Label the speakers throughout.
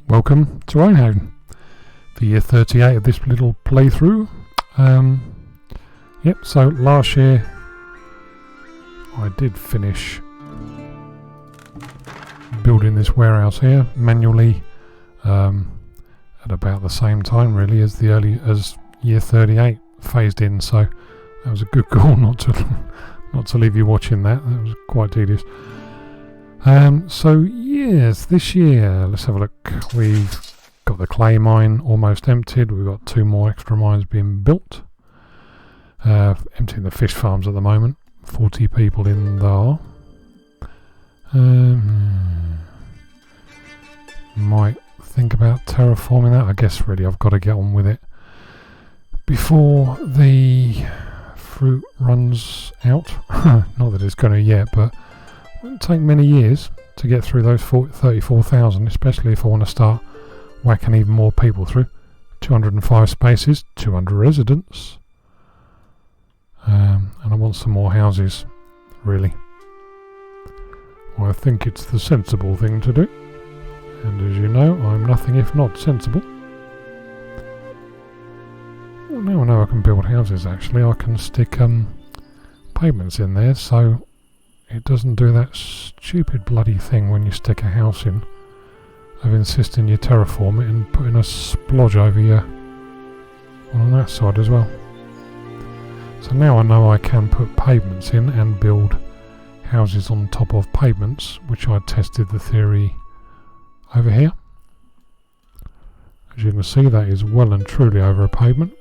Speaker 1: Welcome to Ironhaven, for year 38 of this little playthrough. Yep, so last year I did finish building this warehouse here manually at about the same time really as year 38 phased in, so that was a good call not to leave you watching that. That was quite tedious. So yes, this year, let's have a look. We've got the clay mine almost emptied. We've got 2 more extra mines being built. Emptying the fish farms at the moment. 40 people in there. Might think about terraforming that. I guess really I've got to get on with it before the fruit runs out. Not that it's going to yet, but it won't take many years to get through those 34,000, especially if I want to start whacking even more people through. 205 spaces, 200 residents, and I want some more houses, really. Well, I think it's the sensible thing to do, and as you know, I'm nothing if not sensible. Well, now I know I can build houses. Actually, I can stick pavements in there, so it doesn't do that stupid bloody thing when you stick a house in of insisting you terraform it and putting a splodge over your one on that side as well. So now I know I can put pavements in and build houses on top of pavements, which I tested the theory over here. As you can see, that is well and truly over a pavement,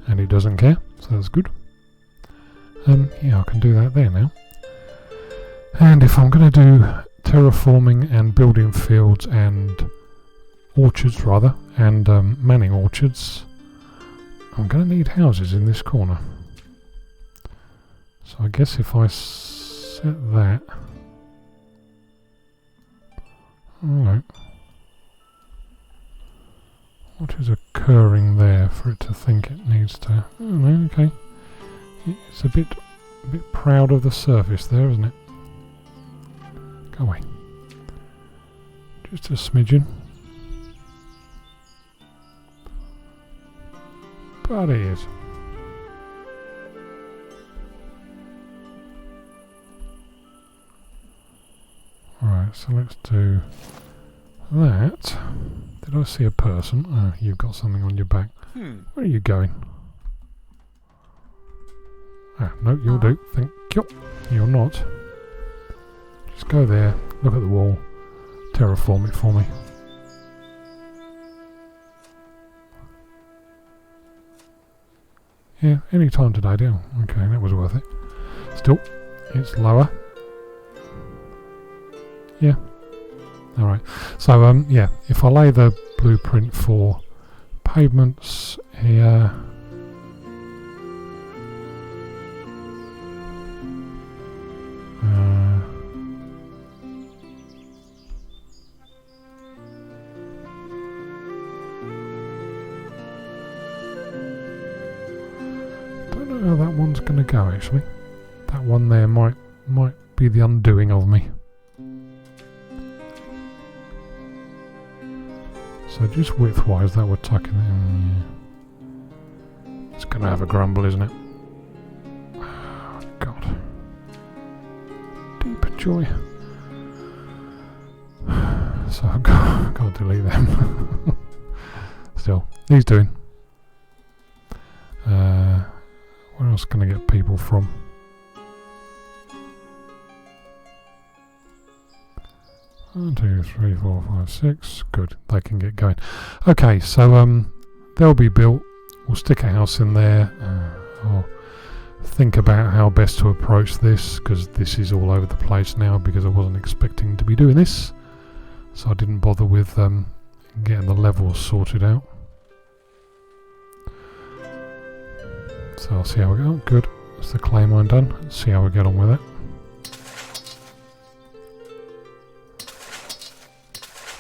Speaker 1: and it doesn't care, so that's good. Yeah, I can do that there now. And if I'm going to do terraforming and building fields and orchards rather, and manning orchards, I'm going to need houses in this corner. So I guess if I set that... Alright. What is occurring there for it to think it needs to... Oh no, okay. It's a bit proud of the surface there, isn't it? Go away. Just a smidgen. But it is. Alright, so let's do that. Did I see a person? Oh, you've got something on your back. Where are you going? Ah, no, you'll do. Thank you. You're not. Just go there, look at the wall, terraform it for me. Yeah, any time today, deal. Okay, that was worth it. Still, it's lower. Yeah. Alright. So, yeah, if I lay the blueprint for pavements here... don't know how that one's going to go actually. That one there might be the undoing of me. So just width-wise, that would tuck it in. Yeah. It's going to have a grumble, isn't it? Oh, God. Deep joy. So I've got to delete them. Still, he's doing. Where else can I get people from? One, 2, 3, 4, 5, 6. Good, they can get going. Okay, so they'll be built. We'll stick a house in there. I'll think about how best to approach this, because this is all over the place now because I wasn't expecting to be doing this. So I didn't bother with getting the levels sorted out. So I'll see how we go. Good. That's the clay mine done. Let's see how we get on with it.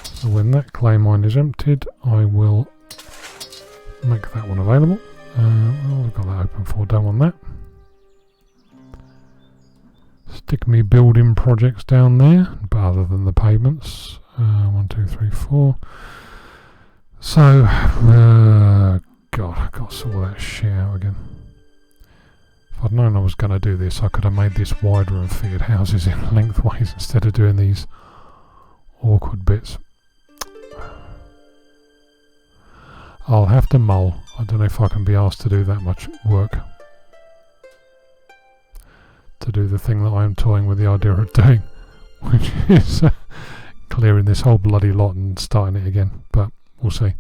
Speaker 1: So when that clay mine is emptied, I will make that one available. Well, I've got that open for. Don't want that. Stick me building projects down there, but other than the pavements. 1, 2, 3, 4. So, God, I've got to sort that shit out again. If I'd known I was going to do this, I could have made this wider and fitted houses in lengthways instead of doing these awkward bits. I'll have to mull. I don't know if I can be asked to do that much work. To do the thing that I am toying with the idea of doing, which is clearing this whole bloody lot and starting it again. But we'll see.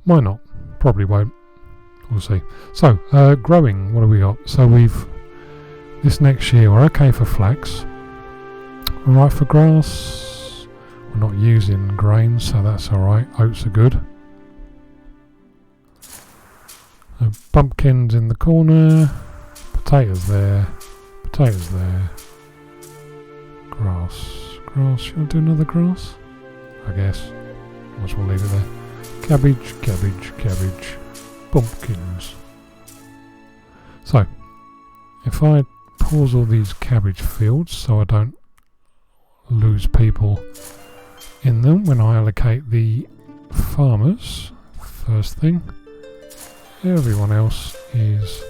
Speaker 1: Might not. Probably won't. We'll see. So, growing. What have we got? So this next year we're okay for flax. We're right for grass. We're not using grains, so that's alright. Oats are good. Pumpkins in the corner. Potatoes there. Potatoes there. Grass. Should I do another grass? I guess. Might as well leave it there. Cabbage. Pumpkins. So, if I pause all these cabbage fields so I don't lose people in them when I allocate the farmers, first thing, everyone else is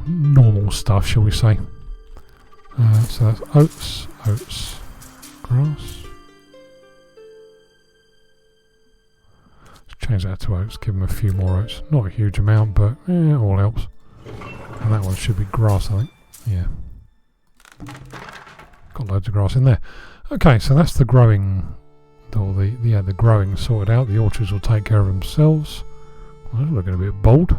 Speaker 1: normal stuff, shall we say. So that's oats, grass. Let's change that to oats, give them a few more oats. Not a huge amount, but all helps. And that one should be grass, I think. Yeah. Got loads of grass in there. Okay, so that's the growing, or the growing sorted out. The orchards will take care of themselves. Well, that's looking a bit bold.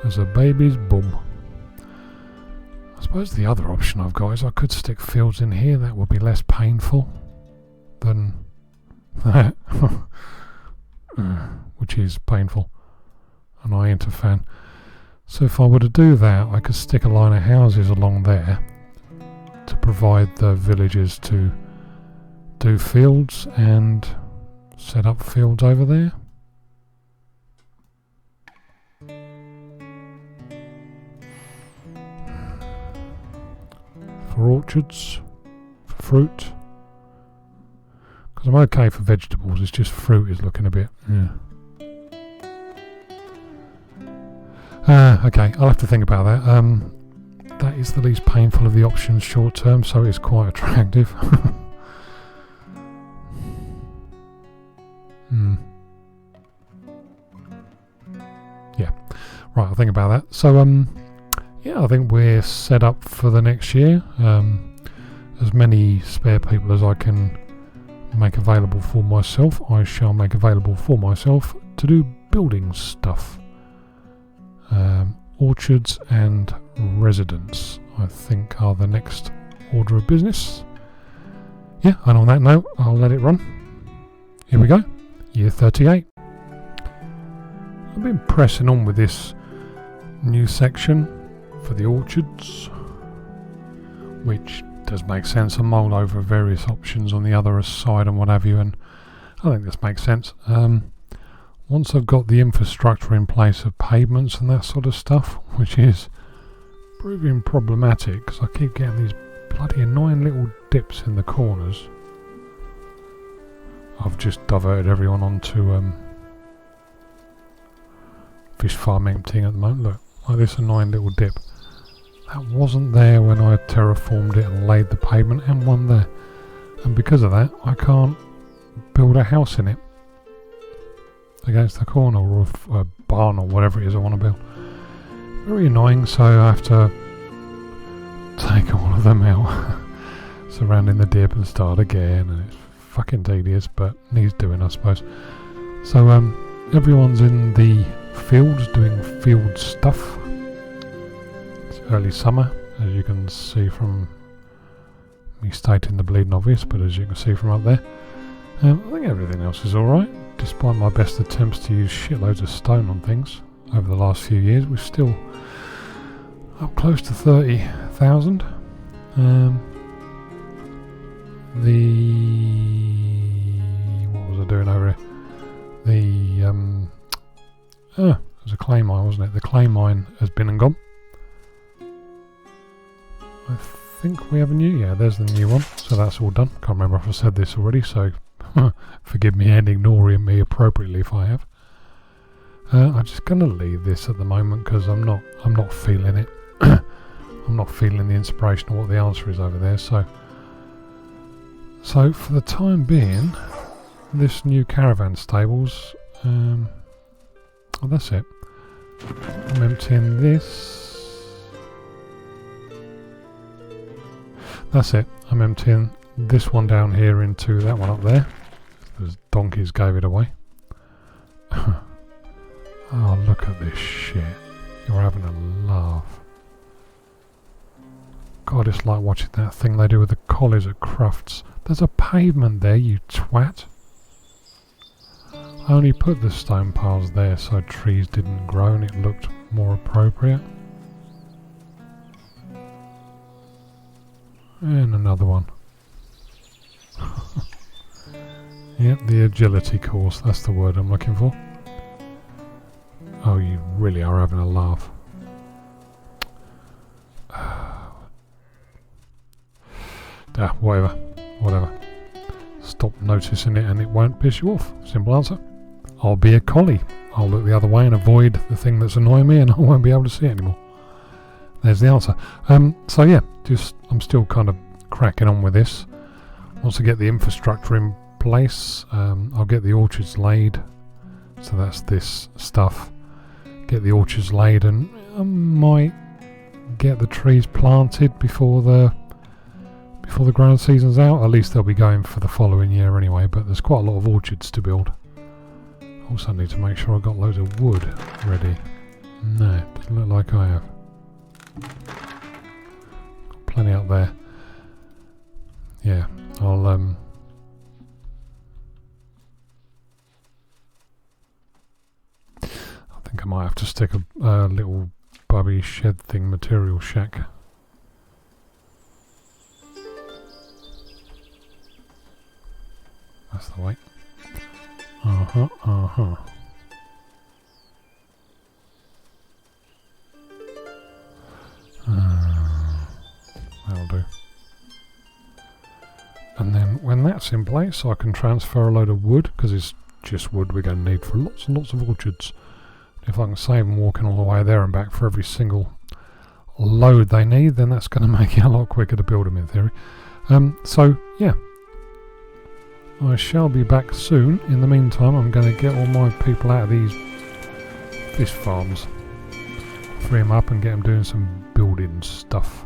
Speaker 1: As a baby's bum. I suppose the other option I've got is I could stick fields in here. That would be less painful than that. Which is painful. And I ain't a fan. So if I were to do that, I could stick a line of houses along there to provide the villagers to do fields and set up fields over there. For orchards, for fruit, because I'm okay for vegetables, it's just fruit is looking a bit, okay, I'll have to think about that. That is the least painful of the options short term, so it's quite attractive. Yeah, right, I'll think about that. So, yeah, I think we're set up for the next year. As many spare people as I can make available for myself, I shall make available for myself to do building stuff. Orchards and residents, I think, are the next order of business. Yeah, and on that note, I'll let it run. Here we go, year 38. I've been pressing on with this new section for the orchards, which does make sense. I mulled over various options on the other side and what have you, and I think this makes sense. Once I've got the infrastructure in place of pavements and that sort of stuff, which is proving problematic because I keep getting these bloody annoying little dips in the corners. I've just diverted everyone onto fish farm emptying at the moment. Look, like this annoying little dip. That wasn't there when I terraformed it and laid the pavement, and one there. And because of that, I can't build a house in it against the corner, or a barn, or whatever it is I want to build. Very annoying, so I have to take all of them out, surrounding the dip and start again, and it's fucking tedious, but needs doing, I suppose. So everyone's in the fields doing field stuff. It's early summer, as you can see from me stating the bleeding obvious, but as you can see from up there, I think everything else is alright. Despite my best attempts to use shitloads of stone on things over the last few years, we're still up close to 30,000. What was I doing over here? The it was a clay mine, wasn't it? The clay mine has been and gone. I think we have a new, yeah, there's the new one, so that's all done. Can't remember if I said this already, so forgive me and ignoring me appropriately if I have. I'm just going to leave this at the moment because I'm not feeling it. I'm not feeling the inspiration of what the answer is over there. So for the time being, this new caravan stables. Oh, that's it. I'm emptying this. That's it. I'm emptying this one down here into that one up there. Those donkeys gave it away. Oh, look at this shit. You're having a laugh. God, it's like watching that thing they do with the collies at Crufts. There's a pavement there, you twat. I only put the stone piles there so trees didn't grow and it looked more appropriate. And another one. Yep, the agility course, that's the word I'm looking for. Oh, you really are having a laugh. Whatever. Stop noticing it and it won't piss you off. Simple answer. I'll be a collie. I'll look the other way and avoid the thing that's annoying me and I won't be able to see it anymore. There's the answer. So yeah, I'm still kind of cracking on with this. Once I get the infrastructure in place, I'll get the orchards laid. So that's this stuff. Get the orchards laid and I might get the trees planted before the growing season's out. At least they'll be going for the following year anyway, but there's quite a lot of orchards to build. Also need to make sure I've got loads of wood ready. No, doesn't look like I have. Got plenty up there. Yeah, I'll I think I might have to stick a little bubby shed thing, material shack. That's the way. That'll do. And then when that's in place, I can transfer a load of wood, because it's just wood we're going to need for lots and lots of orchards. If I can save them walking all the way there and back for every single load they need, then that's going to make it a lot quicker to build them in theory. So, yeah. I shall be back soon. In the meantime, I'm going to get all my people out of these fish farms. Free them up and get them doing some building stuff.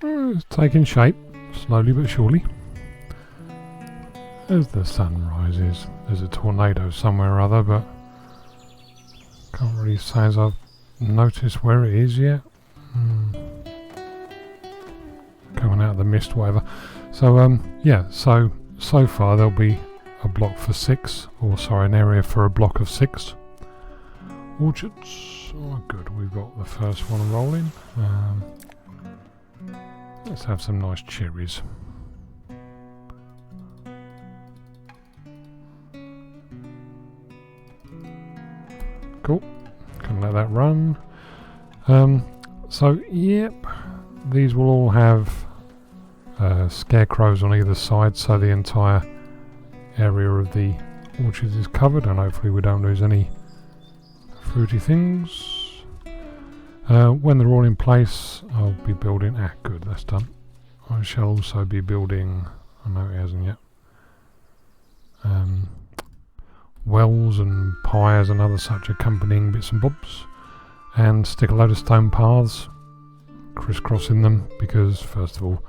Speaker 1: It's taking shape, slowly but surely. As the sun rises, there's a tornado somewhere or other, but can't really say as I've noticed where it is yet. Coming out of the mist, whatever. So, yeah, so far there'll be a block for 6, or sorry, an area for a block of 6 orchards. Oh, good, we've got the first one rolling. Let's have some nice cherries. Cool, can let that run. So, yep, these will all have scarecrows on either side, so the entire area of the orchards is covered, and hopefully we don't lose any fruity things. When they're all in place, I'll be building. Good, that's done. I shall also be building. I know it hasn't yet. Wells and piers and other such accompanying bits and bobs, and stick a load of stone paths crisscrossing them, because first of all,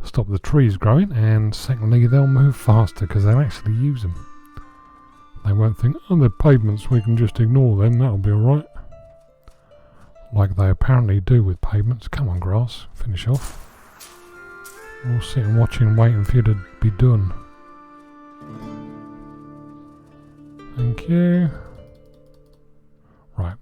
Speaker 1: stop the trees growing, and secondly, they'll move faster because they'll actually use them. They won't think, oh, they're pavements, we can just ignore them, that'll be alright. Like they apparently do with pavements. Come on, grass, finish off. We'll sit and watch and waiting for you to be done. Thank you. Right.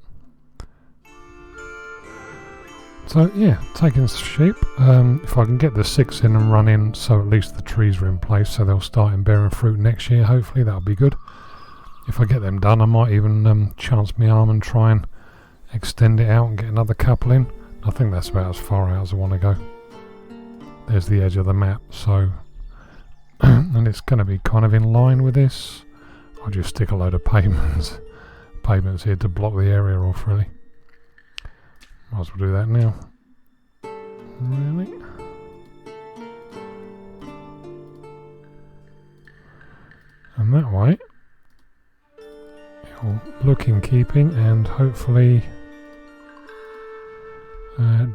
Speaker 1: So yeah, taking sheep. If I can get the 6 in and run in, so at least the trees are in place, so they'll start in bearing fruit next year. Hopefully that'll be good. If I get them done, I might even chance my arm and try and extend it out and get another couple in. I think that's about as far out as I want to go. There's the edge of the map, so and it's going to be kind of in line with this. I'll just stick a load of pavements here to block the area off, really. Might as well do that now. Really? And that way it'll look in keeping and hopefully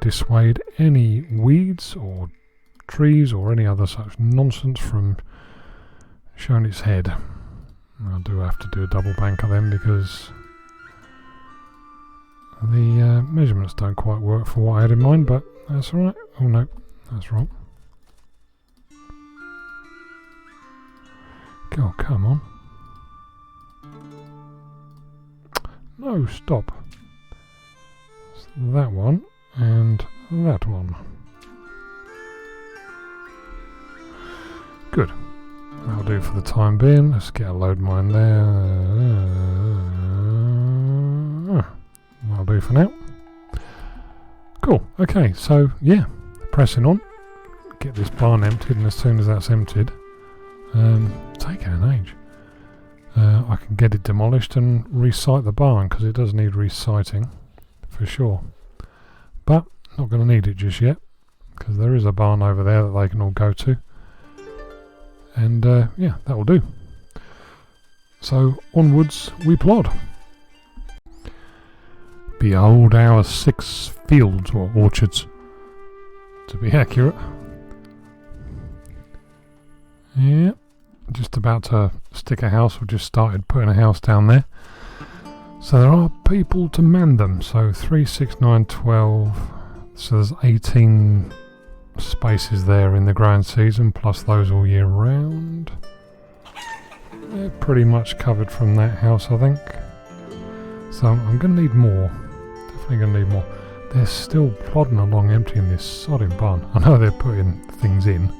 Speaker 1: dissuade any weeds or trees or any other such nonsense from showing its head. I do have to do a double banker then because the measurements don't quite work for what I had in mind, but that's alright. Oh no, that's wrong. Oh, come on. No, stop. It's that one and that one. Good. That'll do for the time being. Let's get a load mine there. That'll do for now. Cool. Okay, so yeah, pressing on. Get this barn emptied, and as soon as that's emptied, taking an age. I can get it demolished and resite the barn because it does need resiting for sure. But not going to need it just yet because there is a barn over there that they can all go to. And yeah, that will do. So onwards we plod. Behold our 6 fields or orchards, to be accurate. Yeah, just about to stick a house. We've just started putting a house down there. So there are people to man them. So 3, 6, 9, 12. So there's 18 spaces there in the growing season, plus those all year round. They're pretty much covered from that house, I think. So I'm going to need more. Definitely going to need more. They're still plodding along emptying this sodding barn. I know they're putting things in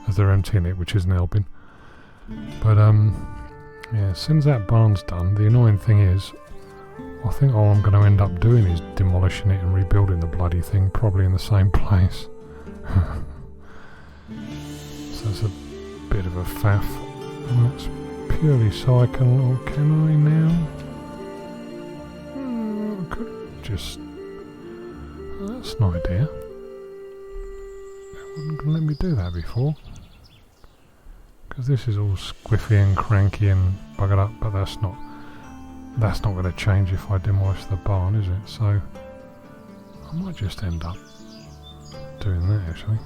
Speaker 1: as they're emptying it, which isn't helping. But yeah, as soon as that barn's done, the annoying thing is, I think all I'm going to end up doing is demolishing it and rebuilding the bloody thing, probably in the same place. So it's a bit of a faff. And that's purely so I can, or can I now? I could just, that's an idea. It wasn't going to let me do that before. Because this is all squiffy and cranky and buggered up, but that's not going to change if I demolish the barn, is it? So I might just end up doing that actually.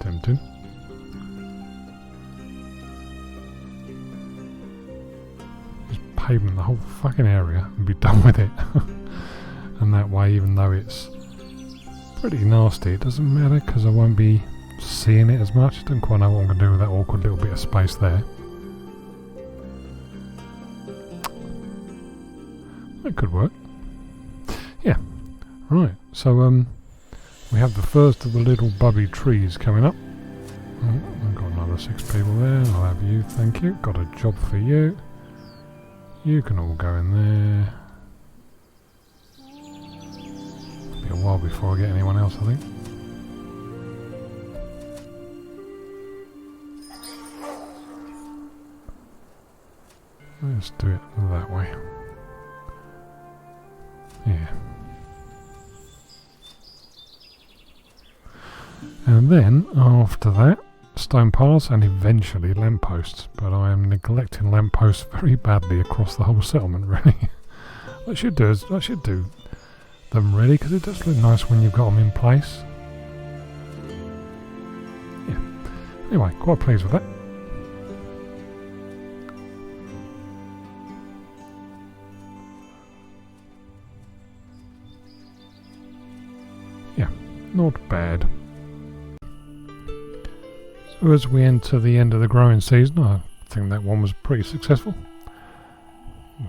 Speaker 1: Tempting. Just pavement the whole fucking area and be done with it. And that way, even though it's pretty nasty, it doesn't matter because I won't be seeing it as much. I don't quite know what I'm going to do with that awkward little bit of space there. That could work. Yeah. Right. So we have the first of the little bubby trees coming up. Oh, I've got another 6 people there. I'll have you, thank you. Got a job for you. You can all go in there. It'll be a while before I get anyone else, I think. Let's do it that way. Yeah. And then, after that, stone piles and eventually lampposts. But I am neglecting lampposts very badly across the whole settlement, really. What I should do is, I should do them ready, because it does look nice when you've got them in place. Yeah. Anyway, quite pleased with that. Yeah, not bad. So as we enter the end of the growing season, I think that one was pretty successful.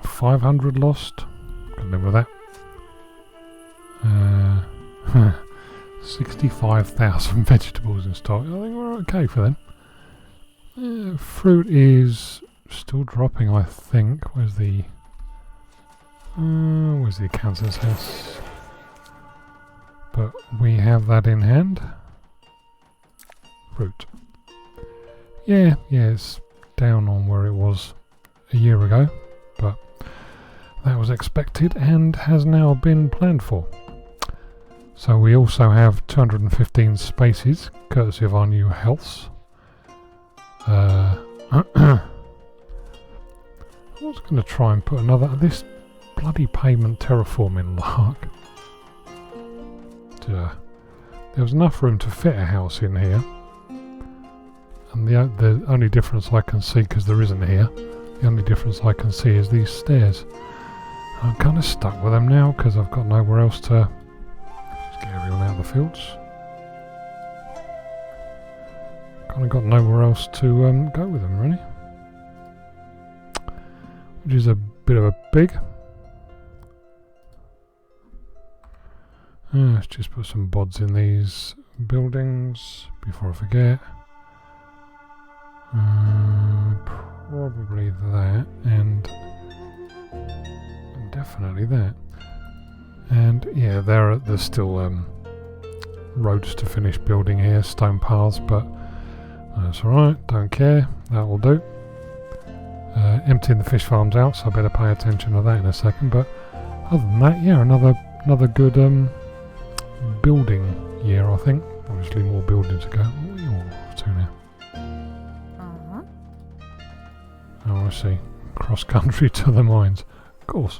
Speaker 1: 500 lost. Can live with that. 65,000 vegetables in stock. I think we're okay for them. Fruit is still dropping, I think. Where's the accountant's house? But we have that in hand. Fruit. Yeah, it's down on where it was a year ago, but that was expected and has now been planned for. So we also have 215 spaces, courtesy of our new healths. I was going to try and put this bloody pavement terraforming lark. There was enough room to fit a house in here, and the only difference I can see, because there isn't here, the only difference I can see is these stairs. I'm kind of stuck with them now because I've got nowhere else to just get everyone out of the fields. Kind of got nowhere else to go with them, really, which is a bit of a big. Let's just put some bods in these buildings before I forget. Probably that, and definitely that. And yeah, there's still roads to finish building here, stone paths, but that's alright, don't care, that will do. Emptying the fish farms out, so I better pay attention to that in a second, but other than that, yeah, another good building year, I think. Obviously more building to go. What are you all off to now? Oh, I see. Cross country to the mines. Of course.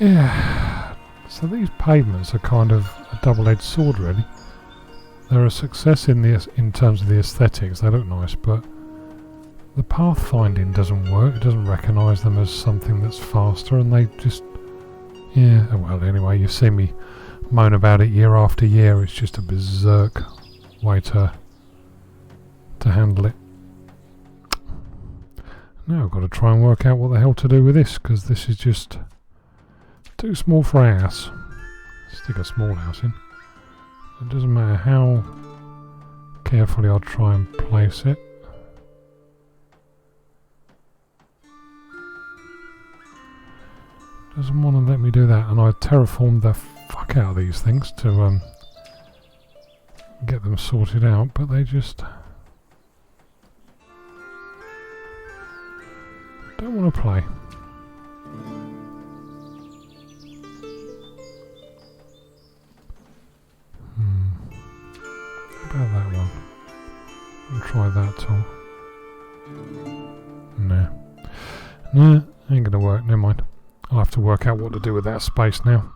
Speaker 1: Yeah. So these pavements are kind of a double-edged sword, really. They're a success in terms of the aesthetics. They look nice, but the pathfinding doesn't work. It doesn't recognise them as something that's faster, and they just... Yeah, well, anyway, you've seen me moan about it year after year. It's just a berserk way to handle it. Now I've got to try and work out what the hell to do with this, because this is just too small for a house. Stick a small house in. It doesn't matter how carefully I try and place it. Doesn't want to let me do that, and I terraformed the fuck out of these things to get them sorted out, but they just don't want to play. How about that one? I'll try that tool. No, ain't gonna work, never mind. I'll have to work out what to do with that space now.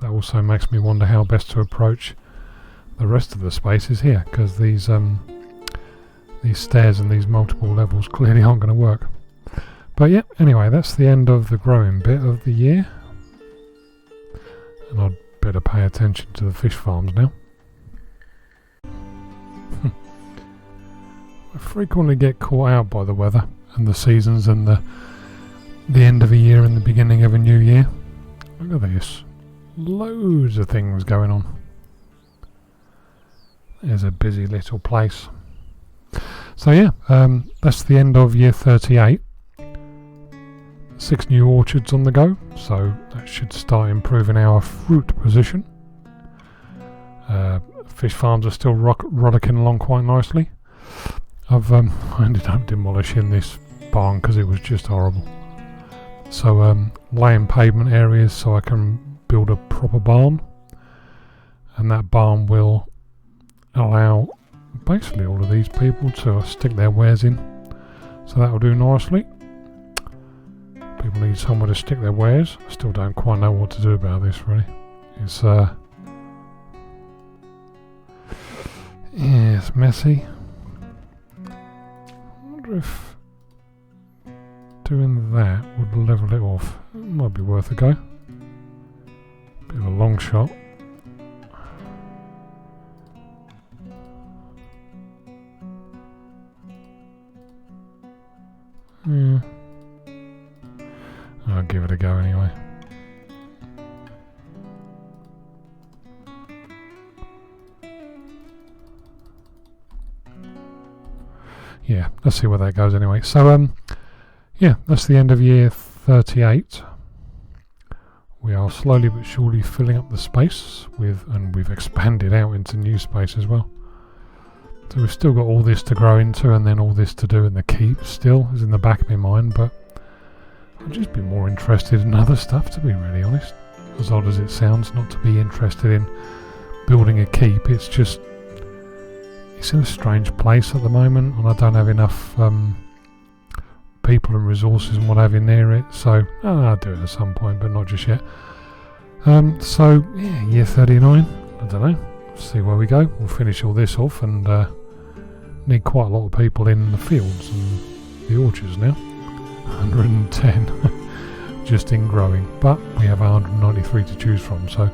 Speaker 1: That also makes me wonder how best to approach the rest of the spaces here, because these stairs and these multiple levels clearly aren't going to work. But yeah, anyway, that's the end of the growing bit of the year. And I'd better pay attention to the fish farms now. I frequently get caught out by the weather and the seasons and the end of a year and the beginning of a new year. Look at this. Loads of things going on. There's a busy little place. So yeah, that's the end of year 38. 6 new orchards on the go, so that should start improving our fruit position. Fish farms are still rollicking along quite nicely. I ended up demolishing this barn because it was just horrible. So laying pavement areas so I can build a proper barn, and that barn will allow basically all of these people to stick their wares in, so that will do nicely. People need somewhere to stick their wares. I still don't quite know what to do about this, really. It's yeah, it's messy. I wonder if doing that would level it off. It might be worth a go. Bit of a long shot. I'll give it a go anyway. Yeah, let's see where that goes anyway. So, yeah, that's the end of year 38. We are slowly but surely filling up the space and we've expanded out into new space as well. So we've still got all this to grow into, and then all this to do in the keep still is in the back of my mind, but I've just been more interested in other stuff, to be really honest. As odd as it sounds, not to be interested in building a keep, it's just, it's in a strange place at the moment, and I don't have enough people and resources and what have you near it, so I'll do it at some point, but not just yet. So, yeah, year 39, I don't know, see where we go. We'll finish all this off and need quite a lot of people in the fields and the orchards now. 110 just in growing, but we have 193 to choose from, so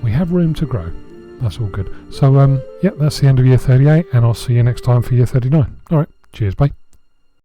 Speaker 1: we have room to grow. That's all good. So, yeah, that's the end of year 38, and I'll see you next time for year 39. Alright, cheers, bye.